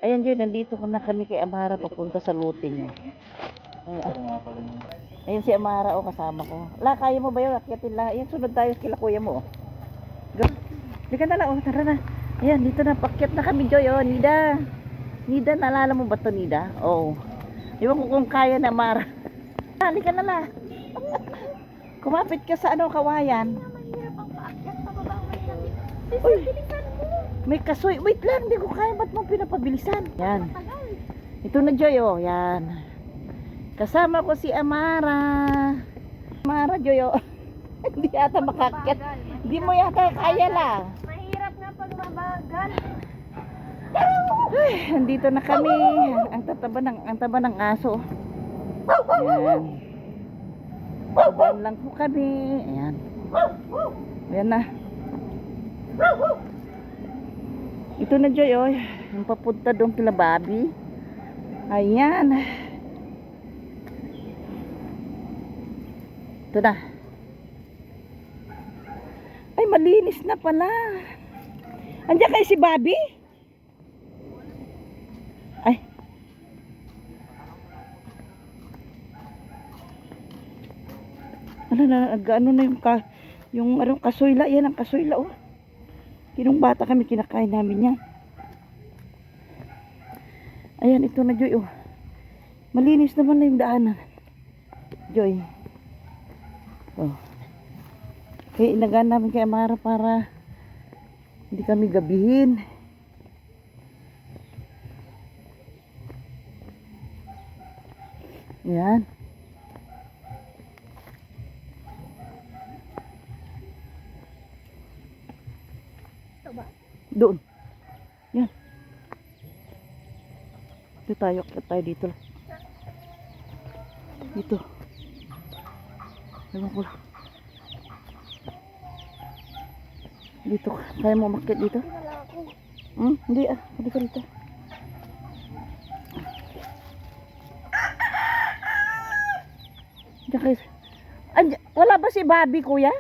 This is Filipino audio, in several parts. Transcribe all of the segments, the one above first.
Ayan Joy, nandito na kami kay Amara papunta sa looting. Ayan si Amara, oh, kasama ko. La, kaya mo ba yun? Akyatin la. Ayan, sunod tayo kila kuya mo. Oh. Go. Di ka na la, oh, tara na. Ayan, dito na, pakyat na kami Joy, oh, Nida. Nida, naalala mo ba to Nida? Oh. Iwan ko kung kaya na Amara. Halika na la. Kumapit ka sa ano, kawayan. Mahirap ang paakyat sa baba. Uy, Bilisan mo. may kasoy. Wait lang, hindi ko kaya. Ba't mo pinapabilisan? Yan. Tagal. Ito na Joy, oh. Yan. Kasama ko si Amara. Amara, Joy, oh. Hindi yata makakyat. Hindi mo yata kaya la. Mahirap nga pag mabagal. Ay, andito na kami. Ang taba ng aso. Ayan. Babaan lang po kami. Ayan. Ayan na. Ito na Joy, oh. Yung papunta doon kila Bobby. Ayan. Ito na. Ay, malinis na pala. Andiyan kayo si Bobby? Ay. Ano na, ano na yung anong kasoyla, yan ang kasoyla, oh. Kinong bata kami, kinakain namin yan. Ayan, ito na Joy, oh. Malinis naman na yung daanan. Joy. Oh. Kaya inagaan namin kay Amara para hindi kami gabihin. Ayan. Ito ba? Doon. Yan. Dito tayo. Tayo dito. Dito. Ewan ko lang. Dito. Kaya mo umakyat dito? Wala ako. Hindi ah. Halika dito. Diyan kayo. Wala ba si Bobby, kuya?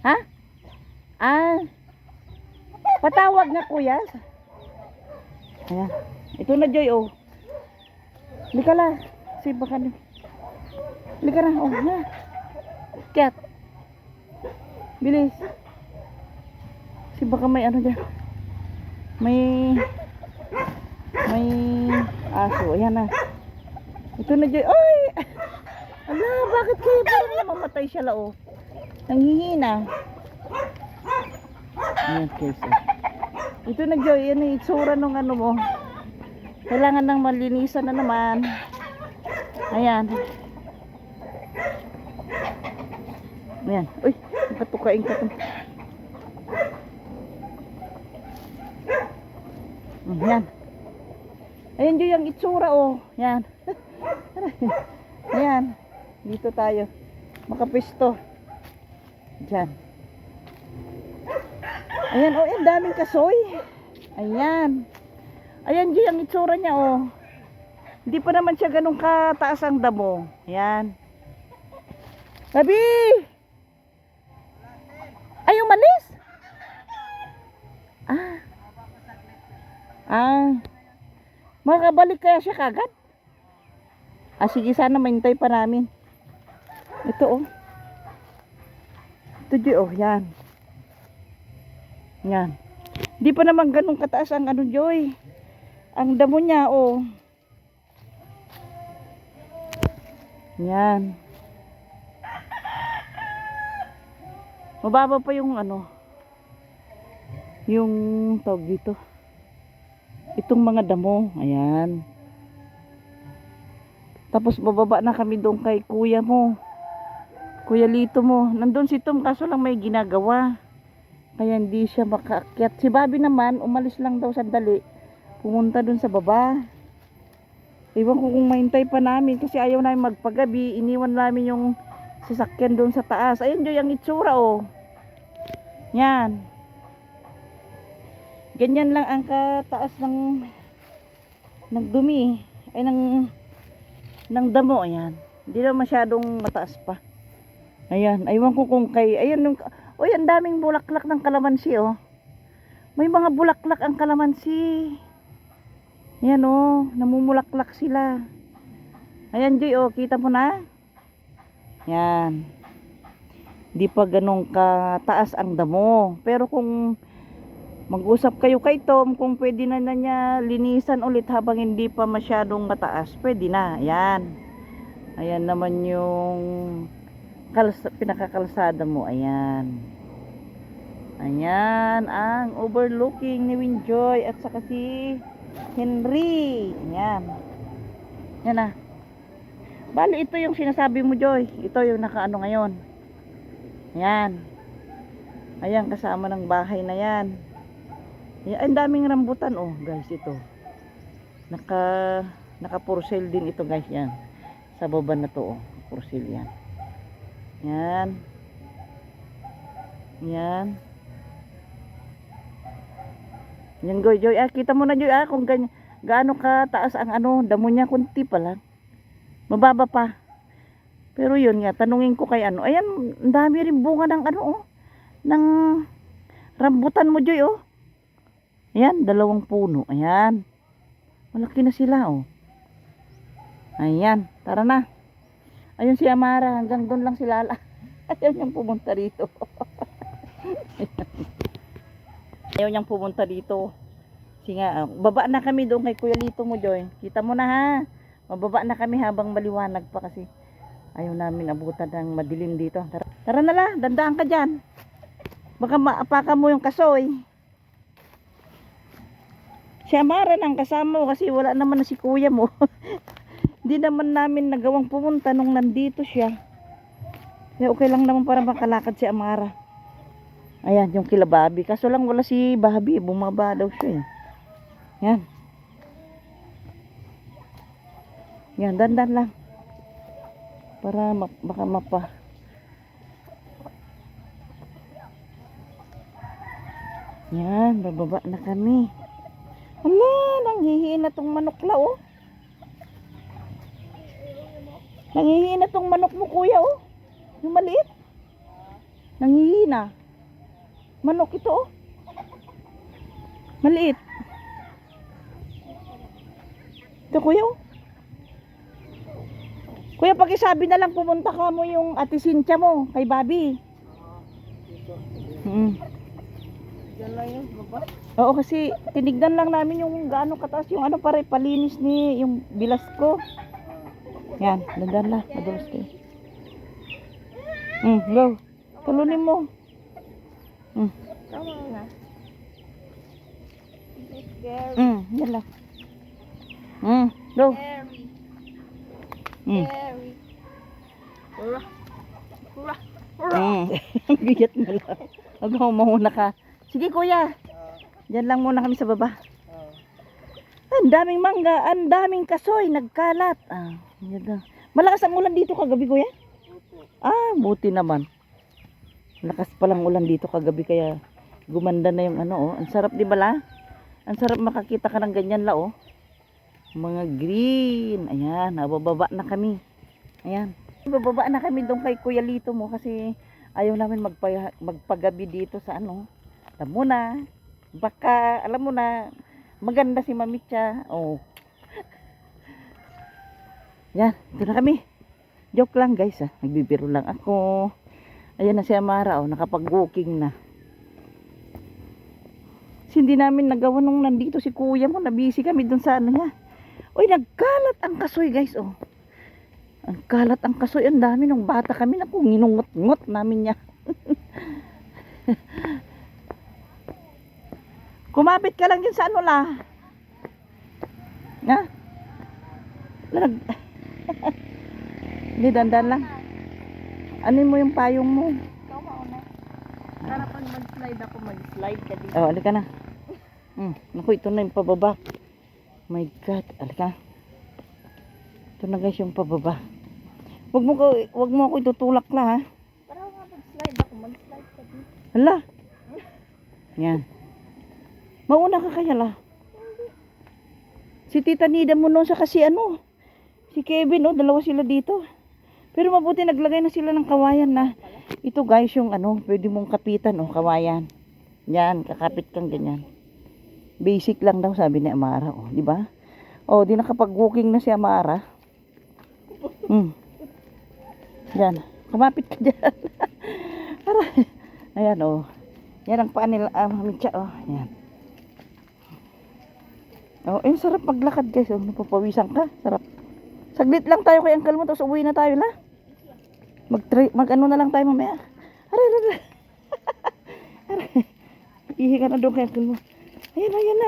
Ha? Ah. Patawag na, kuya. Ayan. Ito na, Joy, oh. Halika la. Si baka na. Halika na, oh. Na. Kat. Bilis. Si baka may ano dyan. May aso. Ayan na. Ito na, Joy. Ay! Ala, bakit kayo parang namamatay siya la, oh. Nanghihina. Ayan, guys. Ito na, Joy. Yan ang itsura nung ano mo. Kailangan ng malinisan na naman. Ayan. Ayan. Uy, patukain ka to. Ayan. Ayan, Joy, ang itsura, oh. Ayan. Ayan. Dito tayo. Makapisto. Diyan. Ayan, oh, ang daming kasoy. Ayan. Ayan, Joy, ang itsura niya, oh. Hindi pa naman siya ganun kataas ang damo. Ayan. Babi! Ay, umalis? Makabalik kaya siya kagad? Sige, sana mahintay pa namin. Ito, oh. Ito, Joy, oh, yan. Yan. Di pa naman ganun kataas ang ano, Joy. Ang damo niya, oh. Yan. Mababa pa yung ano. Yung tawag dito. Itong mga damo. Ayan. Tapos bababa na kami doon kay kuya mo. Kuya Lito mo. Nandun si Tom kaso lang may ginagawa. Kaya hindi siya makaakyat. Si Bobby naman, umalis lang daw sandali. Pumunta dun sa baba. Iwan ko kung mahintay pa namin kasi ayaw namin magpagabi. Iniwan namin yung sasakyan dun sa taas. Ayun Joy, ang itsura, oh. Yan. Ganyan lang ang kataas ng dumi. Ay, ng damo. Ayan. Hindi na masyadong mataas pa. Ayan. Aywan ko kung kay... Ayan yung... Uy, ang daming bulaklak ng kalamansi, oh. May mga bulaklak ang kalamansi. Yan oh, namumulaklak sila. Ayan Joy oh, kita mo na? Yan. Di pa ganun kataas ang damo. Pero kung mag-usap kayo kay Tom, kung pwede na niya linisan ulit habang hindi pa masyadong mataas, pwede na. Ayan. Ayan naman yung pinakakalsada mo. Ayan. Ayan ang overlooking ni Winjoy at saka si Henry. Ayan. Yan na. Bali ito yung sinasabi mo Joy. Ito yung nakaano ngayon. Ayan. Ayan kasama ng bahay na yan. Ayan, ang daming rambutan oh guys ito. Naka for sale din ito guys yan. Sa baba na to oh. For sale yan. Yan. Yan. Yan Joy. Ah, kita mo na Joy kung gaano ka taas ang ano, damo niya kunti pa lang. Mababa pa. Pero yun nga, tanungin ko kay ano. Ayan, ang dami rin bunga ng ano oh. Ng rambutan mo Joy oh. Ayan, 2 puno. Ayan. Malaki na sila oh. Ayan, tara na. Ayun si Amara, hanggang doon lang sila. Ayaw niyang pumunta rito. Ayaw niyang pumunta dito. Kasi nga, baba na kami doon kay Kuya Lito mo Joy. Kita mo na ha. Mababa na kami habang maliwanag pa kasi ayaw namin abutan ng madilim dito. Tara na la, dandaan ka dyan. Baka maapakan mo yung kasoy. Si Amara nang kasama mo kasi wala naman na si kuya mo. Hindi naman namin nagawang pumunta nung nandito siya. Kaya okay lang naman para makalakad si Amara. Ayan, yung kila Bobby. Kaso lang wala si Bobby. Bumaba daw siya eh. Yan. Yan, dandan lang. Para baka mapa. Yan, bababa na kami. Hala, nanghihiin na tong manok la oh. Nanghihiin na tong manok mo kuya oh. Yung maliit. Nanghihiin na. Manok ito oh. Maliit. Ito kuya oh. Kuya, pakisabi na lang pumunta ka mo yung ate Cynthia mo kay Bobby. Diyan lang yung baba? Oo, kasi tinignan lang namin yung gaano kataas yung ano pare palinis ni yung bilas ko. Yan, dandan lang, madulas kayo. Go. Talunin mo. Tama na. Yan lang. Go. Scary. Mm. Scary. Hurra. Hurra. Bigat mo lang. Huwag mo mahuna ka. Sige kuya. Diyan lang muna kami sa baba. Ang daming mangga, ang daming kasoy, nagkalat. Yan. Malakas ang ulan dito kagabi kuya? Buti naman. Malakas palang ulan dito kagabi kaya gumanda na yung ano oh. Ang sarap di ba la? Ang sarap makakita ka ng ganyan la oh. Mga green. Ayan, nabababa na kami. Ayan. Bababa na kami doon kay Kuya Lito mo kasi ayaw namin magpagabi dito sa ano. Alam mo na. Baka, alam mo na, maganda si Mamitya. Oh. Yan, ito na kami. Joke lang guys ah. Nagbibiro lang ako. Ayan na si Amara oh, nakapag-walking na. Kasi hindi namin nagawa nung nandito si kuya mo. Nabisi kami dun sa ano niya. Uy, nagkalat ang kasoy guys oh. Ang kalat ang kasoy. Ang dami nung bata kami. Naku, nginungot-ngot namin niya. Kumapit ka lang din sa ano la. Ha? Hindi, dandan lang. Anin mo yung payong mo. Ikaw mauna. Para pag mag-slide ako, mag-slide ka dito. Oh, alika na. Naku, ito na yung pababa. My God, alika. Ito na guys yung pababa. Wag mo ako itutulak na ha. Para nga mag-slide ako, mag-slide ka dito. Hala. Yan. Mauna ka kaya la. Si Tita Nida mo noon sa kasi ano. Si Kevin oh, dalawa sila dito. Pero mabuti naglagay na sila ng kawayan na. Ito guys yung ano, pwede mong kapitan oh, kawayan. Yan, kakapit kang ganyan. Basic lang daw sabi ni Amara oh, di ba? Oh, di nakapag-walking na si Amara. Yan. Kumapit ka dyan. Ayan, oh. Yan ang paa nila, Mitya, oh. Yan. Oh, sarap maglakad, guys. Oh, napapawisan ka. Sarap. Saglit lang tayo kay uncle mo, tapos uwi na tayo, la. Mag-ano na lang tayo mamaya. Aray. Ihi ka na doon kay uncle mo. Ayan na.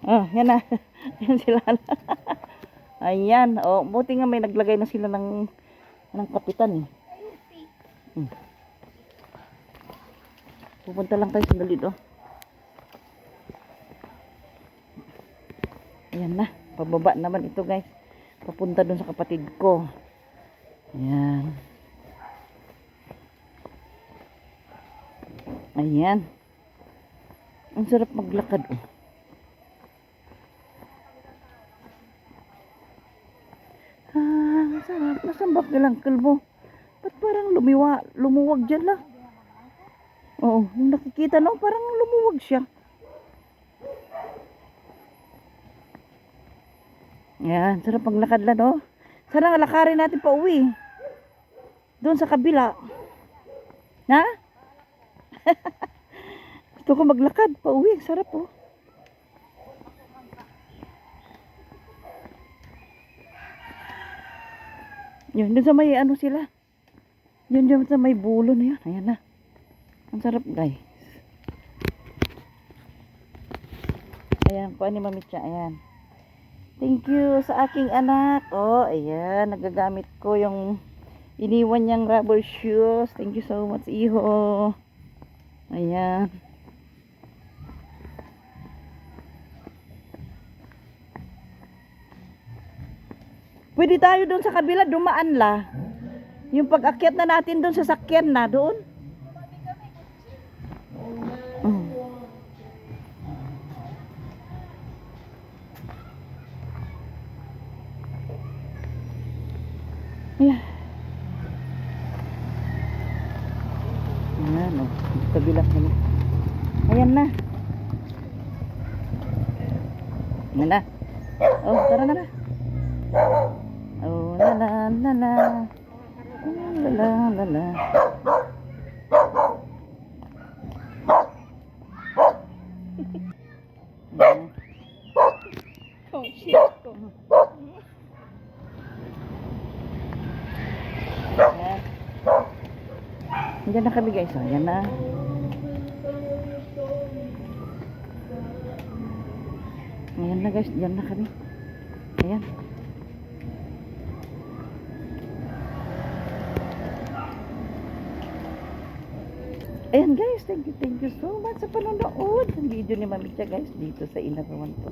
Oh, yan na. Ayan sila. Ayan. Oh, buti nga may naglagay na sila ng kapitan, eh. Pupunta lang tayo sandali doon. Ayan na. Pababa naman ito, guys. Papunta doon sa kapatid ko. Ayan. Ayan. Ang sarap maglakad, oh. Ang sarap. Nasaan ba kilang kalbo? Ba't parang lumuwag dyan lang? Oo, yung nakikita, no? Parang lumuwag siya. Ayan, sarap maglakad lang, no? Sana lakarin natin pa uwi. Doon sa kabila. Ha? Gusto ko maglakad pa uwi. Sarap, oh. Yun, doon sa may ano sila. Yun sa may bulo na yun. Ayan na. Ang sarap, guys. Ayan, kuha ni Mamitya. Ayan. Thank you sa aking anak. Oh, ayan. Nagagamit ko yung iniwan niyang rubber shoes. Thank you so much, iho. Ayan. Pwede tayo doon sa kabila, dumaan la. Yung pag-akyat na natin doon sa sakyan na, doon. Ayan. Ayan, oh. Kabila kami. Ayan na. Ayan na. Oh, tara na. Oh, la. La. Oh, shit ko. Ayan. Diyan na kami, guys. Ayan na. Ayan na, guys. Diyan na kami. Ayan. Ayan, guys. Thank you so much sa panonood. Ang video ni Mamitya, guys, dito sa Inarawan po.